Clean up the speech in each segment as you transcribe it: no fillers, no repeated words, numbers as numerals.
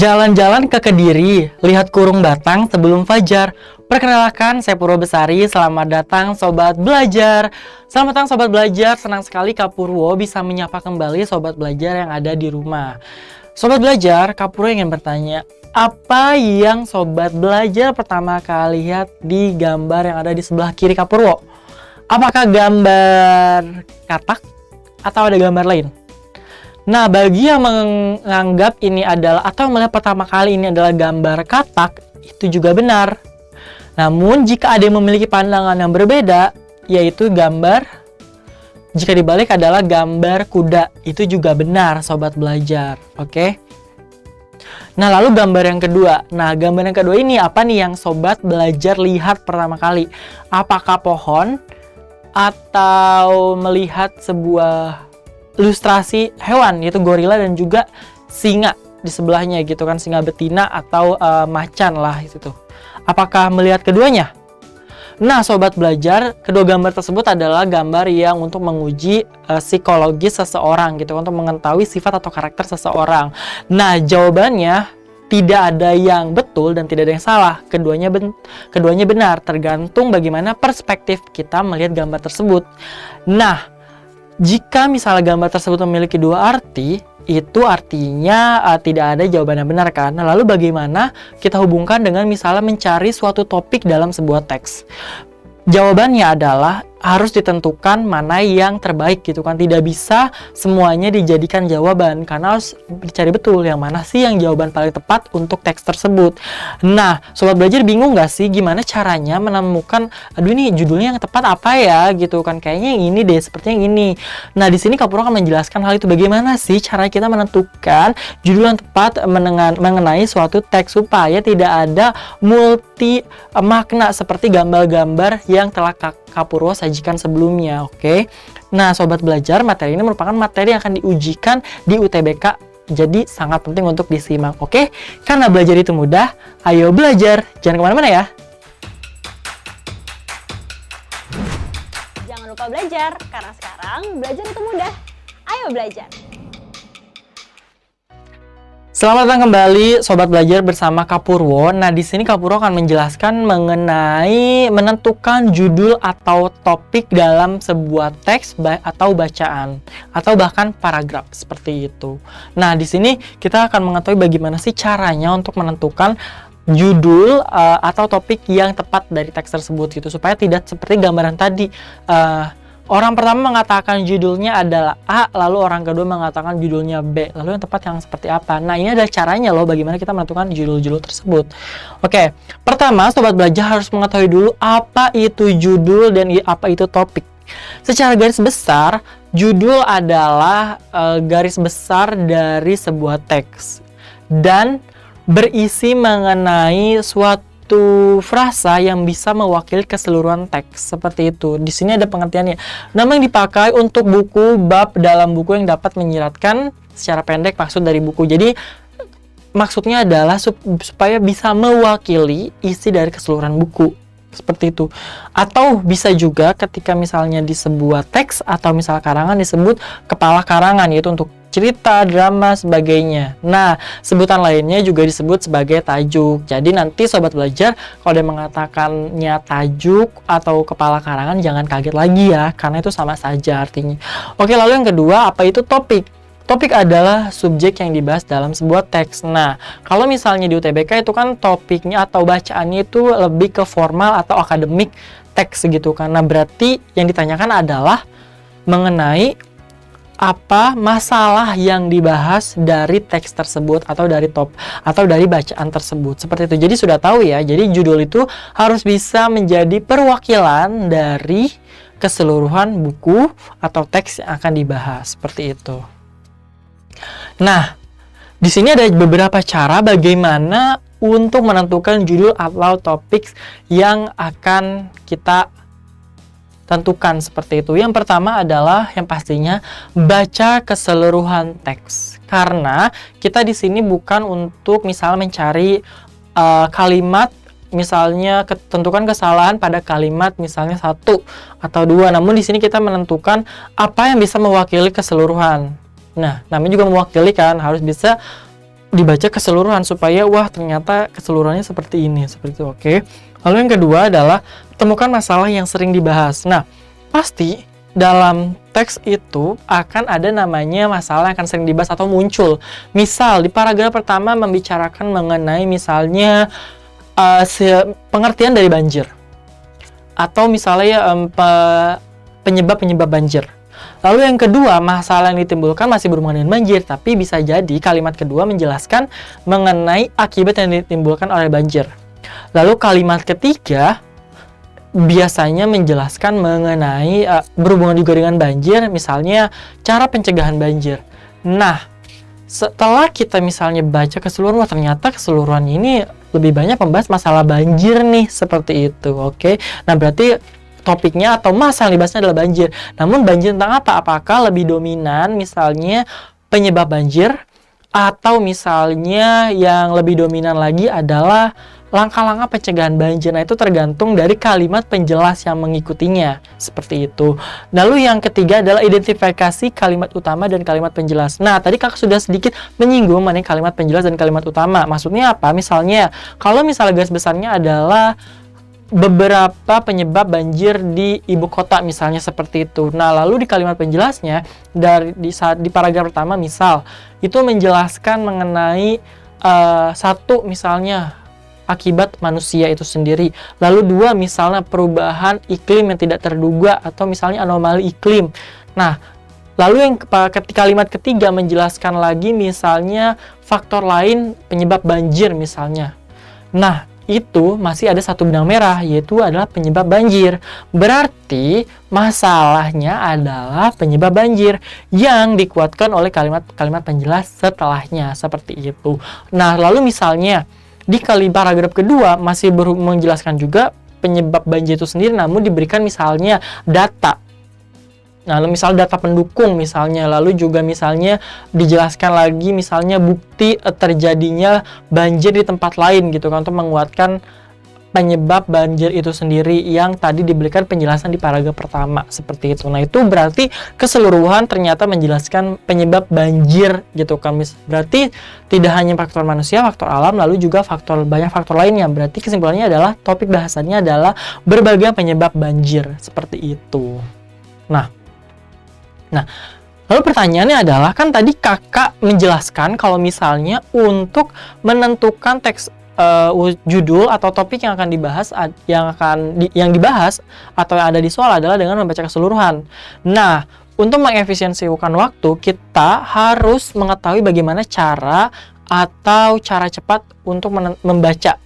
Jalan-jalan ke Kediri, lihat kurung batang sebelum fajar. Perkenalkan, saya Purwo Besari. Selamat datang Sobat Belajar. Selamat datang Sobat Belajar. Senang sekali Kak Purwo bisa menyapa kembali Sobat Belajar yang ada di rumah. Sobat Belajar, Kak Purwo ingin bertanya, apa yang Sobat Belajar pertama kali lihat di gambar yang ada di sebelah kiri Kak Purwo? Apakah gambar katak atau ada gambar lain? Nah, bagi yang menganggap ini adalah atau melihat pertama kali ini adalah gambar katak, itu juga benar. Namun, jika ada yang memiliki pandangan yang berbeda, yaitu gambar, jika dibalik adalah gambar kuda, itu juga benar, Sobat Belajar. Oke? Nah, lalu gambar yang kedua. Nah, gambar yang kedua ini apa nih yang Sobat Belajar lihat pertama kali? Apakah pohon atau melihat sebuah ilustrasi hewan, yaitu gorila dan juga singa di sebelahnya gitu kan, singa betina atau macan lah itu tuh. Apakah melihat keduanya? Nah, Sobat Belajar, kedua gambar tersebut adalah gambar yang untuk menguji psikologis seseorang gitu, untuk mengetahui sifat atau karakter seseorang. Nah, jawabannya tidak ada yang betul dan tidak ada yang salah. Keduanya benar, tergantung bagaimana perspektif kita melihat gambar tersebut. Nah, jika misalnya gambar tersebut memiliki dua arti, itu artinya tidak ada jawaban yang benar kan? Nah, lalu bagaimana kita hubungkan dengan misalnya mencari suatu topik dalam sebuah teks? Jawabannya adalah harus ditentukan mana yang terbaik gitu kan. Tidak bisa semuanya dijadikan jawaban, karena harus dicari betul yang mana sih yang jawaban paling tepat untuk teks tersebut. Nah, Sobat Belajar bingung nggak sih gimana caranya menemukan, aduh ini judulnya yang tepat apa ya gitu kan, kayaknya yang ini deh, sepertinya yang ini. Nah, di sini Kak Purwo akan menjelaskan hal itu, bagaimana sih cara kita menentukan judul yang tepat mengenai suatu teks supaya tidak ada multi makna seperti gambar-gambar yang telah Kak Purwo sajikan sebelumnya. Oke. Nah, Sobat Belajar, materi ini merupakan materi yang akan diujikan di UTBK. Jadi sangat penting untuk disimak. Oke? Karena belajar itu mudah, ayo belajar. Jangan kemana-mana ya. Jangan lupa belajar, karena sekarang belajar itu mudah. Ayo belajar. Selamat datang kembali Sobat Belajar bersama Kak Purwo. Nah, di sini Kak Purwo akan menjelaskan mengenai menentukan judul atau topik dalam sebuah teks atau bacaan atau bahkan paragraf seperti itu. Nah, di sini kita akan mengetahui bagaimana sih caranya untuk menentukan judul atau topik yang tepat dari teks tersebut gitu, supaya tidak seperti gambaran tadi. Orang pertama mengatakan judulnya adalah A, lalu orang kedua mengatakan judulnya B. Lalu yang tepat yang seperti apa? Nah, ini adalah caranya loh bagaimana kita menentukan judul-judul tersebut. Oke, pertama Sobat Belajar harus mengetahui dulu apa itu judul dan apa itu topik. Secara garis besar, judul adalah garis besar dari sebuah teks dan berisi mengenai suatu frasa yang bisa mewakili keseluruhan teks, seperti itu. Di sini ada pengertiannya. Nama yang dipakai untuk buku, bab dalam buku yang dapat menyiratkan secara pendek maksud dari buku. Jadi maksudnya adalah supaya bisa mewakili isi dari keseluruhan buku, seperti itu. Atau bisa juga ketika misalnya di sebuah teks atau misal karangan disebut kepala karangan, yaitu untuk cerita, drama, sebagainya. Nah, sebutan lainnya juga disebut sebagai tajuk. Jadi nanti Sobat Belajar kalau dia mengatakannya tajuk atau kepala karangan, jangan kaget lagi ya, karena itu sama saja artinya. Oke, lalu yang kedua, apa itu topik? Topik adalah subjek yang dibahas dalam sebuah teks. Nah, kalau misalnya di UTBK itu kan topiknya atau bacaannya itu lebih ke formal atau akademik teks gitu. Karena berarti yang ditanyakan adalah mengenai apa masalah yang dibahas dari teks tersebut atau dari bacaan tersebut, seperti itu. Jadi sudah tahu ya, jadi judul itu harus bisa menjadi perwakilan dari keseluruhan buku atau teks yang akan dibahas, seperti itu. Nah, di sini ada beberapa cara bagaimana untuk menentukan judul atau topik yang akan kita tentukan, seperti itu. Yang pertama adalah yang pastinya baca keseluruhan teks. Karena kita di sini bukan untuk misalnya mencari kalimat, misalnya tentukan kesalahan pada kalimat misalnya 1 atau 2. Namun di sini kita menentukan apa yang bisa mewakili keseluruhan. Nah, namanya juga mewakili kan, harus bisa dibaca keseluruhan supaya wah ternyata keseluruhannya seperti ini, seperti itu. Oke. Lalu yang kedua adalah temukan masalah yang sering dibahas. Nah, pasti dalam teks itu akan ada namanya masalah yang akan sering dibahas atau muncul. Misal di paragraf pertama membicarakan mengenai misalnya pengertian dari banjir, atau misalnya penyebab-penyebab banjir. Lalu yang kedua, masalah yang ditimbulkan masih berhubungan dengan banjir, tapi bisa jadi kalimat kedua menjelaskan mengenai akibat yang ditimbulkan oleh banjir. Lalu kalimat ketiga biasanya menjelaskan mengenai berhubungan juga dengan banjir, misalnya cara pencegahan banjir. Nah, setelah kita misalnya baca keseluruhan, ternyata keseluruhan ini lebih banyak membahas masalah banjir nih, seperti itu. Oke. Nah, berarti topiknya atau masalah yang dibahasnya adalah banjir. Namun banjir tentang apa? Apakah lebih dominan misalnya penyebab banjir, atau misalnya yang lebih dominan lagi adalah langkah-langkah pencegahan banjir? Nah, itu tergantung dari kalimat penjelas yang mengikutinya, seperti itu. Lalu yang ketiga adalah identifikasi kalimat utama dan kalimat penjelas. Nah, tadi kakak sudah sedikit menyinggung mengenai kalimat penjelas dan kalimat utama. Maksudnya apa? Misalnya, kalau misalnya garis besarnya adalah beberapa penyebab banjir di ibu kota, misalnya seperti itu. Nah, lalu di kalimat penjelasnya di paragraf pertama misal itu menjelaskan mengenai satu misalnya akibat manusia itu sendiri. Lalu dua misalnya perubahan iklim yang tidak terduga atau misalnya anomali iklim. Nah, lalu yang kalimat ketiga menjelaskan lagi misalnya faktor lain penyebab banjir misalnya. Nah, itu masih ada satu benang merah, yaitu adalah penyebab banjir. Berarti masalahnya adalah penyebab banjir yang dikuatkan oleh kalimat-kalimat penjelas setelahnya, seperti itu. Nah, lalu misalnya di paragraf kedua masih menjelaskan juga penyebab banjir itu sendiri, namun diberikan misalnya data. Nah, lalu misal data pendukung misalnya, lalu juga misalnya dijelaskan lagi misalnya bukti terjadinya banjir di tempat lain gitu kan, untuk menguatkan penyebab banjir itu sendiri yang tadi diberikan penjelasan di paragraf pertama, seperti itu. Nah, itu berarti keseluruhan ternyata menjelaskan penyebab banjir gitu kan. Berarti tidak hanya faktor manusia, faktor alam, lalu juga banyak faktor lainnya. Berarti kesimpulannya adalah topik bahasannya adalah berbagai penyebab banjir, seperti itu. Nah, lalu pertanyaannya adalah, kan tadi kakak menjelaskan kalau misalnya untuk menentukan teks judul atau topik yang akan dibahas, yang dibahas atau yang ada di soal adalah dengan membaca keseluruhan. Nah, untuk mengefisiensikan waktu, kita harus mengetahui bagaimana cara cepat untuk membaca.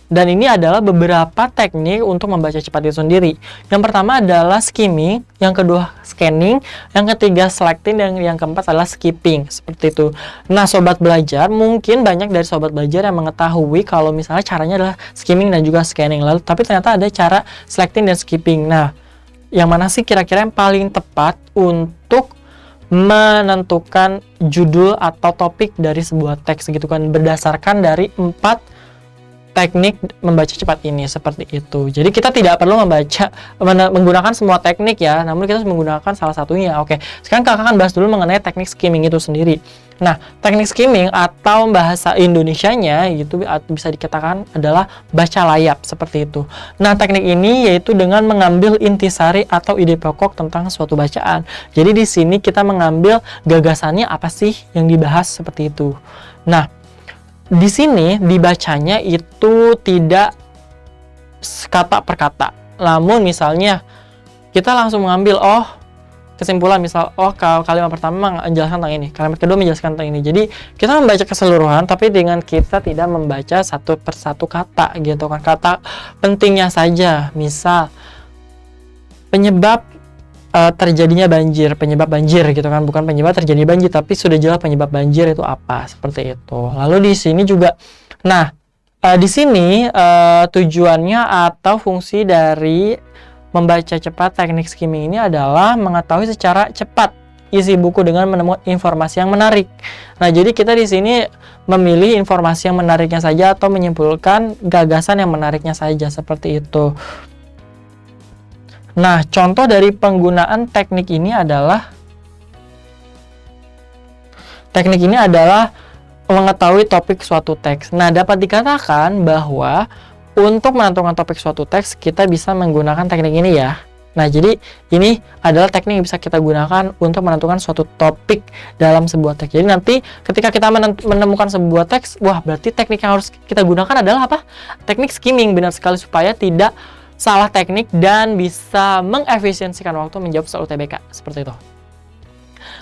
Dan ini adalah beberapa teknik untuk membaca cepat itu sendiri. Yang pertama adalah skimming, yang kedua scanning, yang ketiga selecting, dan yang keempat adalah skipping, seperti itu. Nah, sobat belajar, mungkin banyak dari sobat belajar yang mengetahui kalau misalnya caranya adalah skimming dan juga scanning. Lalu, tapi ternyata ada cara selecting dan skipping. Nah, yang mana sih kira-kira yang paling tepat untuk menentukan judul atau topik dari sebuah teks gitu kan, berdasarkan dari 4 teknik membaca cepat ini, seperti itu. Jadi kita tidak perlu menggunakan semua teknik ya, namun kita harus menggunakan salah satunya. Oke, sekarang kakak akan bahas dulu mengenai teknik skimming itu sendiri. Nah, teknik skimming atau bahasa Indonesianya itu bisa dikatakan adalah baca layap, seperti itu. Nah, teknik ini yaitu dengan mengambil intisari atau ide pokok tentang suatu bacaan. Jadi di sini kita mengambil gagasannya apa sih yang dibahas, seperti itu. Nah, di sini dibacanya itu tidak kata per kata. Namun misalnya kita langsung mengambil kesimpulan, misal kalimat pertama menjelaskan tentang ini, kalimat kedua menjelaskan tentang ini. Jadi kita membaca keseluruhan tapi dengan kita tidak membaca satu persatu kata gitu kan. Kata pentingnya saja. Misal penyebab terjadinya banjir, penyebab banjir gitu kan, bukan penyebab terjadi banjir, tapi sudah jelas penyebab banjir itu apa, seperti itu. Lalu di sini juga, nah di sini tujuannya atau fungsi dari membaca cepat teknik skimming ini adalah mengetahui secara cepat isi buku dengan menemukan informasi yang menarik. Nah, jadi kita di sini memilih informasi yang menariknya saja atau menyimpulkan gagasan yang menariknya saja, seperti itu. Nah, contoh dari penggunaan teknik ini adalah mengetahui topik suatu teks. Nah, dapat dikatakan bahwa untuk menentukan topik suatu teks, kita bisa menggunakan teknik ini ya. Nah, jadi ini adalah teknik yang bisa kita gunakan untuk menentukan suatu topik dalam sebuah teks. Jadi nanti ketika kita menemukan sebuah teks, wah berarti teknik yang harus kita gunakan adalah apa? Teknik skimming, benar sekali, supaya tidak salah teknik dan bisa mengefisiensikan waktu menjawab soal UTBK. Seperti itu.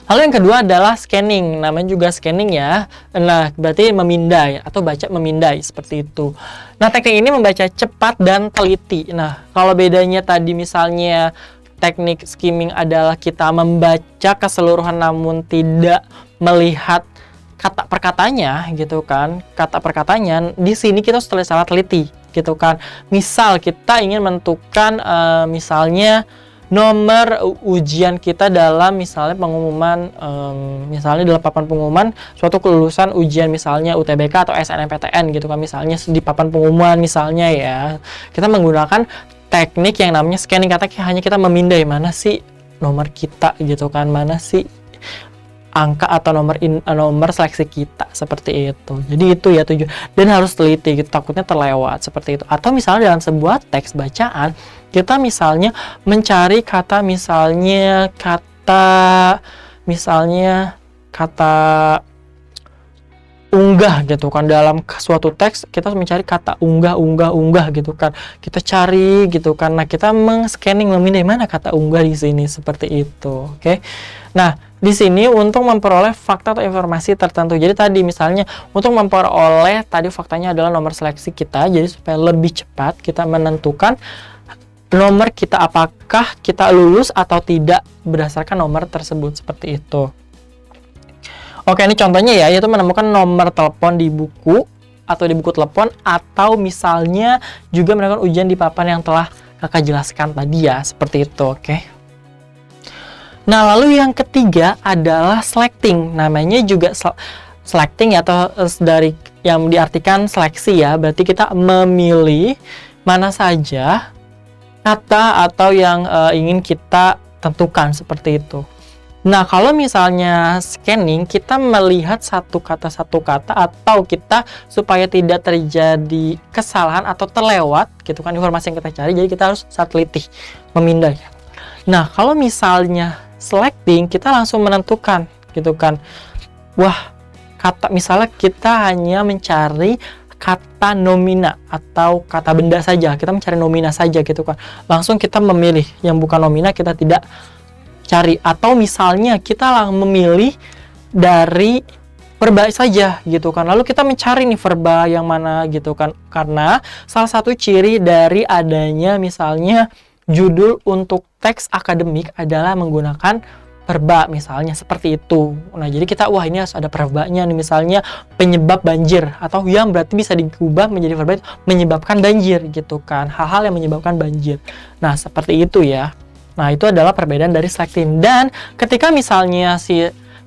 Lalu yang kedua adalah scanning, namanya juga scanning ya. Nah, berarti memindai atau baca memindai, seperti itu. Nah, teknik ini membaca cepat dan teliti. Nah, kalau bedanya tadi misalnya teknik skimming adalah kita membaca keseluruhan namun tidak melihat kata perkatanya gitu kan. Kata perkatanya, di sini kita harus sangat teliti gitu kan. Misal kita ingin menentukan misalnya nomor ujian kita dalam misalnya pengumuman, misalnya dalam papan pengumuman suatu kelulusan ujian misalnya UTBK atau SNMPTN gitu kan, misalnya di papan pengumuman misalnya ya, kita menggunakan teknik yang namanya scanning. Kata hanya kita memindai mana sih nomor kita gitu kan, mana sih angka atau nomor seleksi kita, seperti itu. Jadi itu ya tujuan, dan harus teliti gitu, takutnya terlewat seperti itu. Atau misalnya dalam sebuah teks bacaan kita misalnya mencari kata unggah gitu kan, dalam suatu teks kita mencari kata unggah gitu kan, kita cari gitu kan. Nah, kita scanning memindai mana kata unggah di sini, seperti itu. Oke. Nah, di sini untuk memperoleh fakta atau informasi tertentu. Jadi tadi misalnya untuk memperoleh tadi faktanya adalah nomor seleksi kita, jadi supaya lebih cepat kita menentukan nomor kita, apakah kita lulus atau tidak berdasarkan nomor tersebut, seperti itu. Oke, ini contohnya ya, yaitu menemukan nomor telepon di buku atau di buku telepon, atau misalnya juga menemukan ujian di papan yang telah kakak jelaskan tadi ya, seperti itu. Oke. Nah, lalu yang ketiga adalah selecting. Namanya juga selecting atau dari yang diartikan seleksi ya. Berarti kita memilih mana saja kata atau yang ingin kita tentukan, seperti itu. Nah, kalau misalnya scanning, kita melihat satu kata atau kita supaya tidak terjadi kesalahan atau terlewat gitu kan informasi yang kita cari, jadi kita harus teliti, memindai. Nah, kalau misalnya selecting, kita langsung menentukan gitu kan. Wah, kata misalnya kita hanya mencari kata nomina atau kata benda saja, kita mencari nomina saja gitu kan. Langsung kita memilih yang bukan nomina, kita tidak cari. Atau misalnya kita memilih dari verba saja gitu kan, lalu kita mencari nih verba yang mana gitu kan, karena salah satu ciri dari adanya misalnya judul untuk teks akademik adalah menggunakan verba, misalnya seperti itu. Nah, jadi kita, wah ini harus ada verbanya nih, misalnya penyebab banjir, atau yang berarti bisa diubah menjadi verba itu menyebabkan banjir gitu kan, hal-hal yang menyebabkan banjir. Nah, seperti itu ya. Nah, itu adalah perbedaan dari selecting. Dan ketika misalnya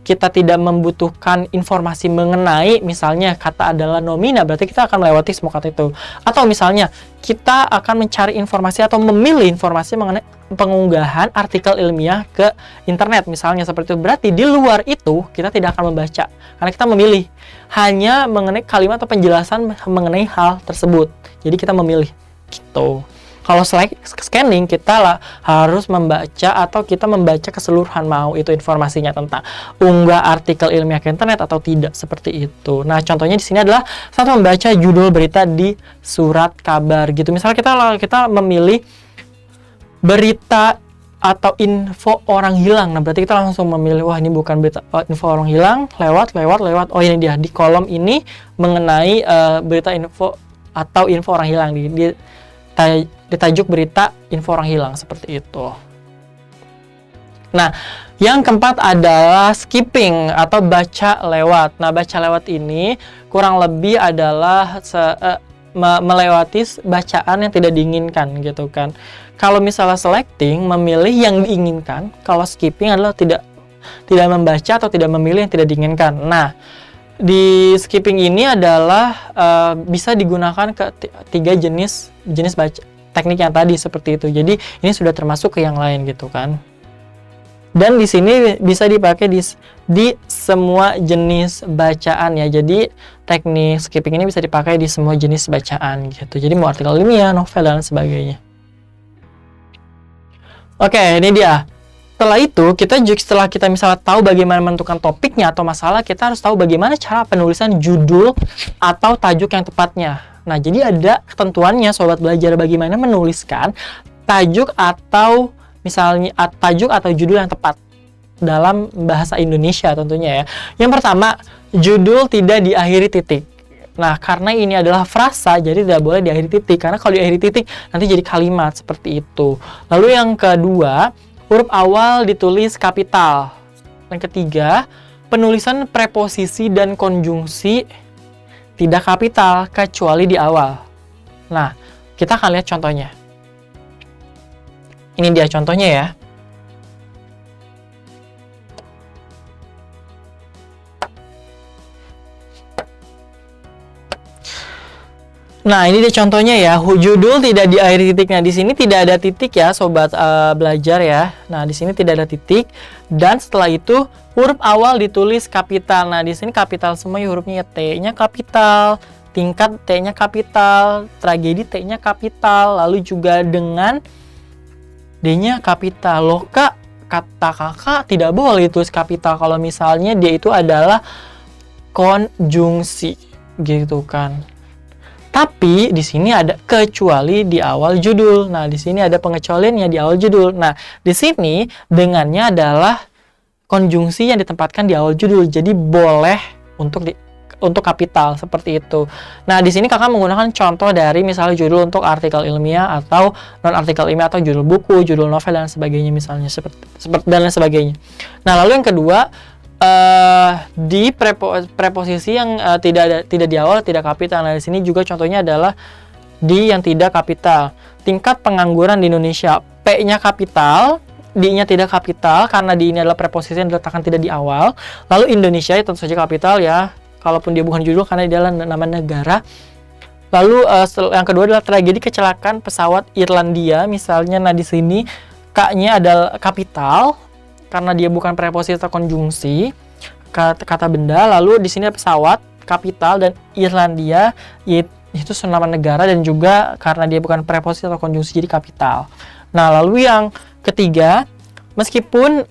kita tidak membutuhkan informasi mengenai misalnya kata adalah nomina, berarti kita akan melewati semua kata itu. Atau misalnya kita akan mencari informasi atau memilih informasi mengenai pengunggahan artikel ilmiah ke internet misalnya, seperti itu. Berarti di luar itu kita tidak akan membaca, karena kita memilih hanya mengenai kalimat atau penjelasan mengenai hal tersebut. Jadi kita memilih gitu. Kalau scanning, kita harus membaca atau kita membaca keseluruhan, mau itu informasinya tentang unggah artikel ilmiah ke internet atau tidak, seperti itu. Nah, contohnya di sini adalah satu, membaca judul berita di surat kabar gitu. Misalnya kita memilih berita atau info orang hilang. Nah, berarti kita langsung memilih, wah ini bukan berita info orang hilang, lewat. Oh, ini dia di kolom ini mengenai berita info atau info orang hilang di tajuk berita info orang hilang, seperti itu. Nah, yang keempat adalah skipping atau baca lewat. Nah, baca lewat ini kurang lebih adalah melewati bacaan yang tidak diinginkan gitu kan. Kalau misalnya selecting, memilih yang diinginkan. Kalau skipping adalah tidak membaca atau tidak memilih yang tidak diinginkan. Nah, di skipping ini adalah bisa digunakan ke tiga jenis baca teknik yang tadi, seperti itu. Jadi ini sudah termasuk ke yang lain gitu kan. Dan di sini bisa dipakai di semua jenis bacaan ya. Jadi teknik skipping ini bisa dipakai di semua jenis bacaan gitu. Jadi mau artikel ilmiah, novel dan sebagainya. Oke, ini dia. Setelah kita misalnya tahu bagaimana menentukan topiknya atau masalah, kita harus tahu bagaimana cara penulisan judul atau tajuk yang tepatnya. Nah, jadi ada ketentuannya sobat belajar bagaimana menuliskan tajuk atau judul yang tepat dalam bahasa Indonesia tentunya ya. Yang pertama, judul tidak diakhiri titik. Nah, karena ini adalah frasa, jadi tidak boleh diakhiri titik. Karena kalau diakhiri titik, nanti jadi kalimat seperti itu. Lalu yang kedua, huruf awal ditulis kapital. Yang ketiga, penulisan preposisi dan konjungsi tidak kapital kecuali di awal. Nah, kita akan lihat contohnya. Ini dia contohnya ya. Nah, ini dia contohnya ya. Judul tidak diakhiri titik. Nah, di sini tidak ada titik ya, sobat belajar ya. Nah, di sini tidak ada titik. Dan setelah itu huruf awal ditulis kapital. Nah, di sini kapital semua ya hurufnya. T-nya kapital, tingkat T-nya kapital, tragedi T-nya kapital, lalu juga dengan D-nya kapital. Loh Kak, kata kakak tidak boleh ditulis kapital kalau misalnya dia itu adalah konjungsi gitu kan. Tapi di sini ada kecuali di awal judul. Nah, di sini ada pengecualiannya di awal judul. Nah, di sini dengannya adalah konjungsi yang ditempatkan di awal judul. Jadi boleh untuk kapital seperti itu. Nah, di sini kakak menggunakan contoh dari misalnya judul untuk artikel ilmiah atau non artikel ilmiah atau judul buku, judul novel dan sebagainya misalnya seperti dan lain sebagainya. Nah, lalu yang kedua, di preposisi yang tidak di awal tidak kapital. Nah, di sini juga contohnya adalah di yang tidak kapital. Tingkat pengangguran di Indonesia, P-nya kapital, D-nya tidak kapital karena D ini adalah preposisi yang diletakkan tidak di awal. Lalu Indonesia tentu saja kapital ya, kalaupun dia bukan judul karena dia adalah nama negara. Lalu yang kedua adalah tragedi kecelakaan pesawat Irlandia misalnya. Nah, di sini K-nya adalah kapital karena dia bukan preposisi atau konjungsi kata benda. Lalu di sini ada pesawat kapital dan Irlandia itu nama negara dan juga karena dia bukan preposisi atau konjungsi jadi kapital. Nah, lalu yang ketiga, meskipun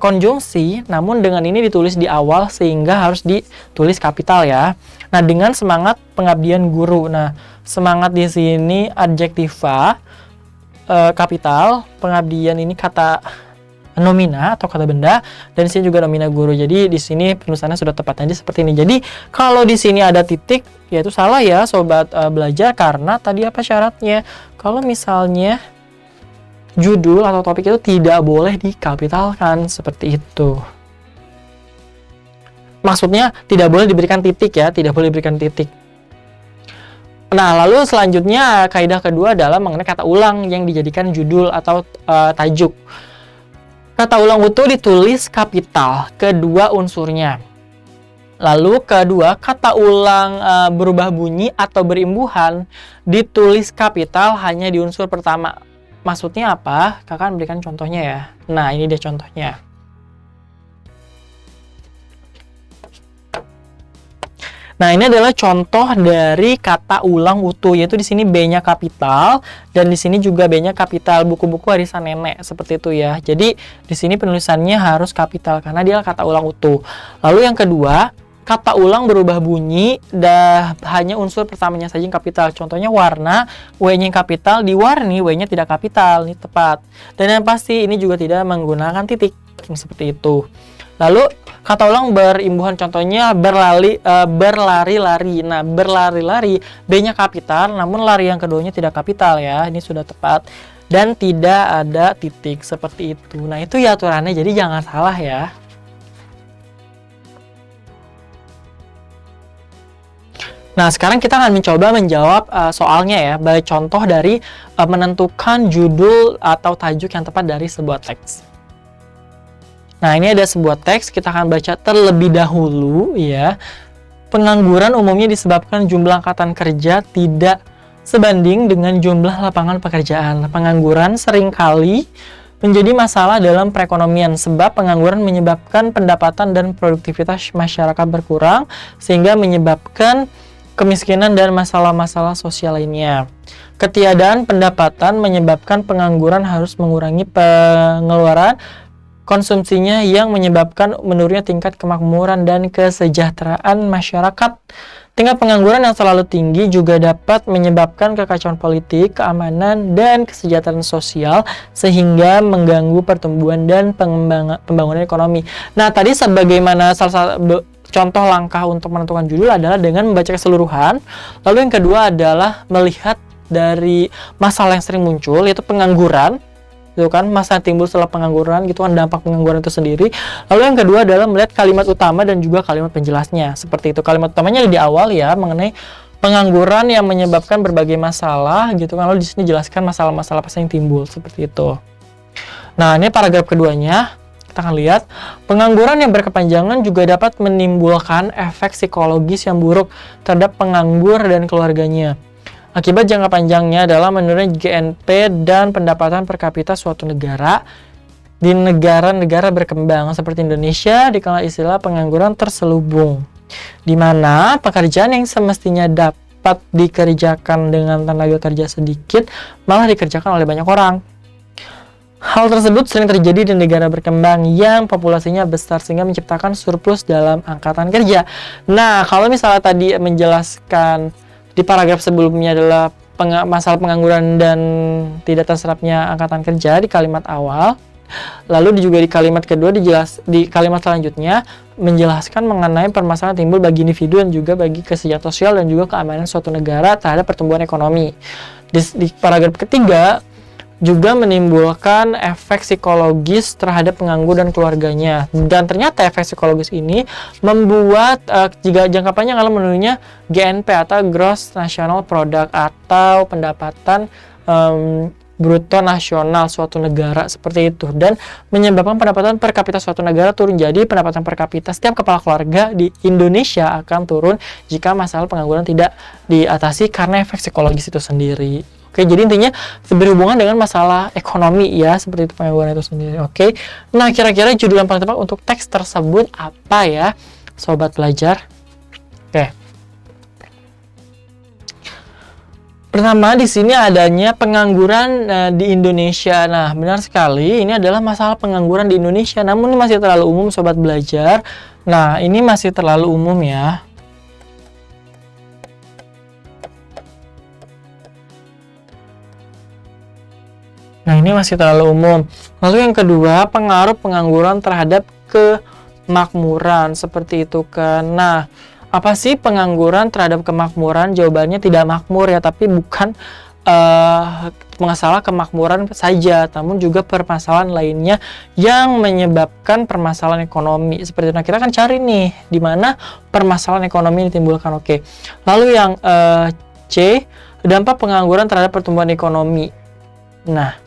konjungsi, namun dengan ini ditulis di awal sehingga harus ditulis kapital ya. Nah, dengan semangat pengabdian guru. Nah, semangat di sini adjektiva kapital, pengabdian ini kata nomina atau kata benda, dan di sini juga nomina guru. Jadi di sini penulisannya sudah tepat tadi seperti ini. Jadi kalau di sini ada titik, ya itu salah ya sobat belajar, karena tadi apa syaratnya? Kalau misalnya judul atau topik itu tidak boleh dikapitalkan seperti itu. Maksudnya tidak boleh diberikan titik ya, tidak boleh diberikan titik. Nah, lalu selanjutnya kaidah kedua adalah mengenai kata ulang yang dijadikan judul atau tajuk. Kata ulang utuh ditulis kapital, kedua unsurnya. Lalu kedua, kata ulang berubah bunyi atau berimbuhan ditulis kapital hanya di unsur pertama. Maksudnya apa? Kakak berikan contohnya ya. Nah, ini dia contohnya. Nah, ini adalah contoh dari kata ulang utuh, yaitu di sini B-nya kapital dan di sini juga B-nya kapital, buku-buku warisan nenek seperti itu ya. Jadi di sini penulisannya harus kapital karena dia kata ulang utuh. Lalu yang kedua, kata ulang berubah bunyi hanya unsur pertamanya saja yang kapital. Contohnya warna, W-nya kapital, diwarni W-nya tidak kapital, ini tepat. Dan yang pasti ini juga tidak menggunakan titik seperti itu. Lalu kata ulang berimbuhan, contohnya berlari-lari. Nah, berlari-lari B-nya kapital, namun lari yang keduanya tidak kapital ya. Ini sudah tepat. Dan tidak ada titik seperti itu. Nah, itu ya aturannya, jadi jangan salah ya. Nah, sekarang kita akan mencoba menjawab soalnya ya, baik contoh dari menentukan judul atau tajuk yang tepat dari sebuah teks. Nah, ini ada sebuah teks, kita akan baca terlebih dahulu ya. Pengangguran umumnya disebabkan jumlah angkatan kerja tidak sebanding dengan jumlah lapangan pekerjaan. Pengangguran seringkali menjadi masalah dalam perekonomian sebab pengangguran menyebabkan pendapatan dan produktivitas masyarakat berkurang sehingga menyebabkan kemiskinan dan masalah-masalah sosial lainnya. Ketiadaan pendapatan menyebabkan pengangguran harus mengurangi pengeluaran konsumsinya yang menyebabkan menurunnya tingkat kemakmuran dan kesejahteraan masyarakat. Tingkat pengangguran yang terlalu tinggi juga dapat menyebabkan kekacauan politik, keamanan, dan kesejahteraan sosial sehingga mengganggu pertumbuhan dan pembangunan ekonomi. Nah, tadi sebagaimana salah satu contoh langkah untuk menentukan judul adalah dengan membaca keseluruhan. Lalu yang kedua adalah melihat dari masalah yang sering muncul, yaitu pengangguran. Itu kan masa timbul setelah pengangguran, gitu kan dampak pengangguran itu sendiri. Lalu yang kedua adalah melihat kalimat utama dan juga kalimat penjelasnya. Seperti itu. Kalimat utamanya di awal ya mengenai pengangguran yang menyebabkan berbagai masalah gitu kan. Lalu di sini jelaskan masalah-masalah apa yang timbul seperti itu. Nah, ini paragraf keduanya. Kita akan lihat pengangguran yang berkepanjangan juga dapat menimbulkan efek psikologis yang buruk terhadap penganggur dan keluarganya. Akibat jangka panjangnya adalah menurunnya GNP dan pendapatan per kapita suatu negara. Di negara-negara berkembang seperti Indonesia dikenal istilah pengangguran terselubung, di mana pekerjaan yang semestinya dapat dikerjakan dengan tenaga kerja sedikit malah dikerjakan oleh banyak orang. Hal tersebut sering terjadi di negara berkembang yang populasinya besar sehingga menciptakan surplus dalam angkatan kerja. Nah, kalau misalnya tadi menjelaskan di paragraf sebelumnya adalah masalah pengangguran dan tidak terserapnya angkatan kerja di kalimat awal. Lalu juga di kalimat kedua di kalimat selanjutnya menjelaskan mengenai permasalahan timbul bagi individu dan juga bagi kesejahteraan sosial dan juga keamanan suatu negara terhadap pertumbuhan ekonomi. Di paragraf ketiga juga menimbulkan efek psikologis terhadap penganggur dan keluarganya. Dan ternyata efek psikologis ini membuat jika jangka panjang kalau menurunnya GNP atau Gross National Product atau pendapatan bruto nasional suatu negara seperti itu, dan menyebabkan pendapatan per kapita suatu negara turun. Jadi pendapatan per kapita setiap kepala keluarga di Indonesia akan turun jika masalah pengangguran tidak diatasi karena efek psikologis itu sendiri. Oke, jadi intinya berhubungan dengan masalah ekonomi ya, seperti itu pengangguran itu sendiri. Oke, nah kira-kira judul yang paling tepat untuk teks tersebut apa ya, sobat belajar? Oke. Pertama, di sini adanya pengangguran di Indonesia. Nah, benar sekali, ini adalah masalah pengangguran di Indonesia. Namun ini masih terlalu umum, sobat belajar. Nah, ini masih terlalu umum ya. Nah, ini masih terlalu umum. Lalu yang kedua, pengaruh pengangguran terhadap kemakmuran. Seperti itu kan. Nah, apa sih pengangguran terhadap kemakmuran? Jawabannya tidak makmur ya, tapi bukan masalah kemakmuran saja, namun juga permasalahan lainnya yang menyebabkan permasalahan ekonomi. Seperti itu. Nah, kita akan cari nih, di mana permasalahan ekonomi ditimbulkan. Oke. Lalu yang C, dampak pengangguran terhadap pertumbuhan ekonomi. Nah,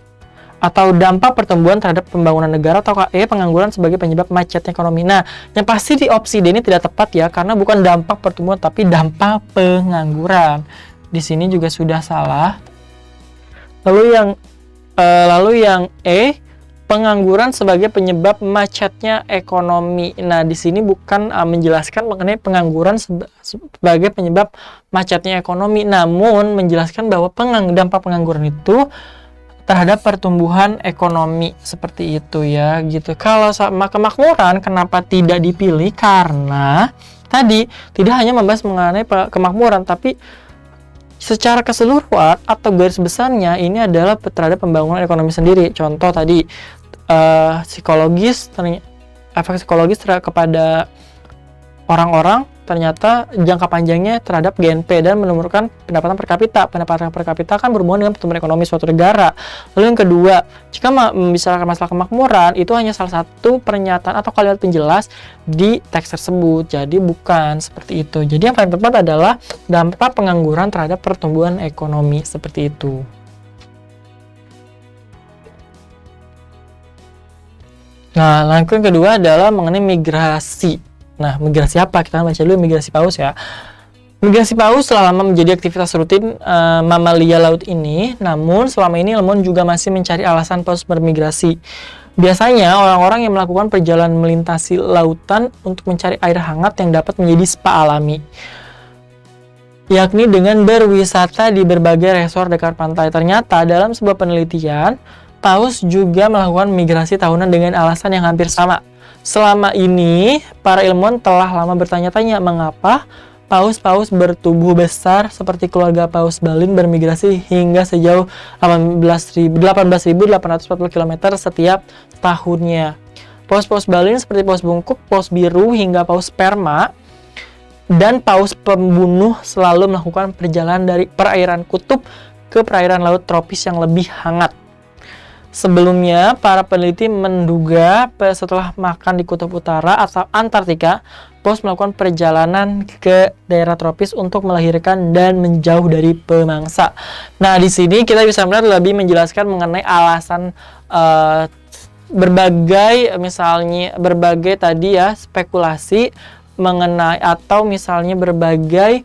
atau dampak pertumbuhan terhadap pembangunan negara, atau E, pengangguran sebagai penyebab macetnya ekonomi. Nah, yang pasti di opsi D ini tidak tepat ya, karena bukan dampak pertumbuhan tapi dampak pengangguran. Di sini juga sudah salah. Lalu yang E, pengangguran sebagai penyebab macetnya ekonomi. Nah, di sini bukan menjelaskan mengenai pengangguran sebagai penyebab macetnya ekonomi, namun menjelaskan bahwa dampak pengangguran itu terhadap pertumbuhan ekonomi, seperti itu ya, gitu. Kalau sama kemakmuran, kenapa tidak dipilih? Karena tadi tidak hanya membahas mengenai kemakmuran, tapi secara keseluruhan atau garis besarnya ini adalah terhadap pembangunan ekonomi sendiri. Contoh tadi efek psikologis kepada orang-orang ternyata jangka panjangnya terhadap GNP dan menurunkan pendapatan per kapita. Pendapatan per kapita kan berhubungan dengan pertumbuhan ekonomi suatu negara. Lalu yang kedua, jika membicarakan masalah kemakmuran, itu hanya salah satu pernyataan atau kalimat penjelas di teks tersebut. Jadi bukan seperti itu. Jadi yang paling tepat adalah dampak pengangguran terhadap pertumbuhan ekonomi, seperti itu. Nah, langkah yang kedua adalah mengenai migrasi. Nah, migrasi apa? Kita baca dulu migrasi paus ya. Migrasi paus telah lama menjadi aktivitas rutin mamalia laut ini, namun selama ini ilmuwan juga masih mencari alasan paus bermigrasi. Biasanya orang-orang yang melakukan perjalanan melintasi lautan untuk mencari air hangat yang dapat menjadi spa alami, yakni dengan berwisata di berbagai resort dekat pantai. Ternyata dalam sebuah penelitian, paus juga melakukan migrasi tahunan dengan alasan yang hampir sama. Selama ini, para ilmuwan telah lama bertanya-tanya mengapa paus-paus bertubuh besar seperti keluarga paus Balin bermigrasi hingga sejauh 18.840 km setiap tahunnya. Paus-paus Balin seperti paus bungkuk, paus biru, hingga paus sperma dan paus pembunuh selalu melakukan perjalanan dari perairan kutub ke perairan laut tropis yang lebih hangat. Sebelumnya, para peneliti menduga setelah makan di kutub utara atau Antartika, paus melakukan perjalanan ke daerah tropis untuk melahirkan dan menjauh dari pemangsa. Nah, di sini kita bisa melihat lebih menjelaskan mengenai alasan berbagai tadi ya spekulasi mengenai atau misalnya berbagai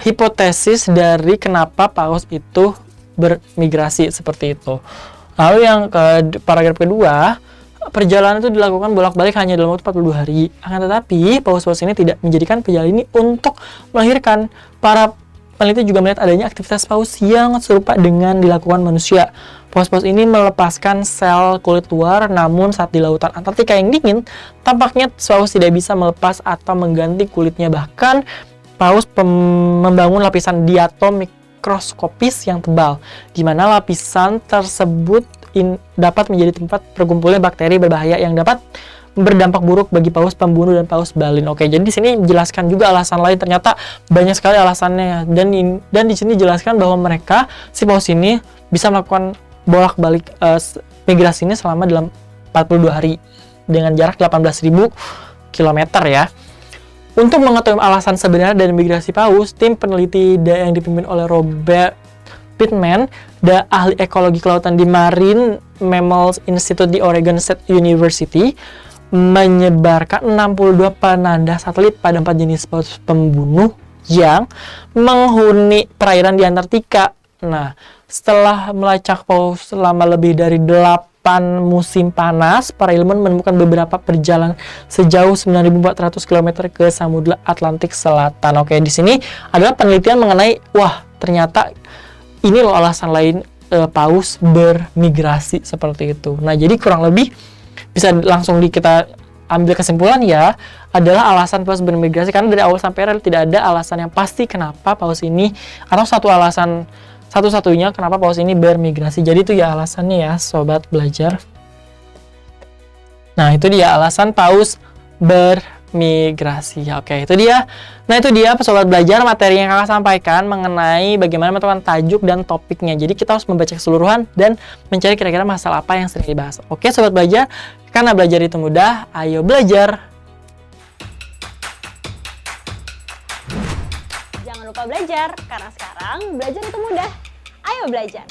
hipotesis dari kenapa paus itu bermigrasi seperti itu. Lalu yang paragraf kedua, perjalanan itu dilakukan bolak-balik hanya dalam waktu 42 hari. Akan tetapi, paus-paus ini tidak menjadikan perjalanan ini untuk melahirkan. Para peneliti juga melihat adanya aktivitas paus yang serupa dengan dilakukan manusia. Paus-paus ini melepaskan sel kulit luar, namun saat di lautan Antartika yang dingin, tampaknya paus tidak bisa melepas atau mengganti kulitnya. Bahkan, paus membangun lapisan diatom mikroskopis yang tebal, di mana lapisan tersebut dapat menjadi tempat berkumpulnya bakteri berbahaya yang dapat berdampak buruk bagi paus pembunuh dan paus Balin. Oke, jadi di sini dijelaskan juga alasan lain, ternyata banyak sekali alasannya, dan di sini dijelaskan bahwa si paus ini bisa melakukan bolak-balik migrasi ini selama dalam 42 hari dengan jarak 18.000 km ya. Untuk mengetahui alasan sebenarnya dari migrasi paus, tim peneliti yang dipimpin oleh Robert Pittman, ahli ekologi kelautan di Marine Mammals Institute di Oregon State University, menyebarkan 62 penanda satelit pada 4 jenis paus pembunuh yang menghuni perairan di Antartika. Nah, setelah melacak paus selama lebih dari 8 musim panas, para ilmuwan menemukan beberapa perjalanan sejauh 9.400 km ke Samudra Atlantik Selatan. Oke, di sini adalah penelitian mengenai, ternyata ini loh alasan lain paus bermigrasi seperti itu. Nah, jadi kurang lebih bisa langsung kita ambil kesimpulan ya, adalah alasan paus bermigrasi karena dari awal sampai akhir tidak ada alasan yang pasti kenapa paus ini, atau satu-satunya kenapa paus ini bermigrasi. Jadi itu ya alasannya ya, sobat belajar. Nah, itu dia alasan paus bermigrasi. Oke, itu dia. Nah, itu dia sobat belajar materi yang kakak sampaikan mengenai bagaimana menentukan tajuk dan topiknya. Jadi kita harus membaca keseluruhan dan mencari kira-kira masalah apa yang sering dibahas. Oke, sobat belajar, karena belajar itu mudah, ayo belajar. Jangan lupa belajar, karena sekarang belajar itu mudah. Ayo belajar!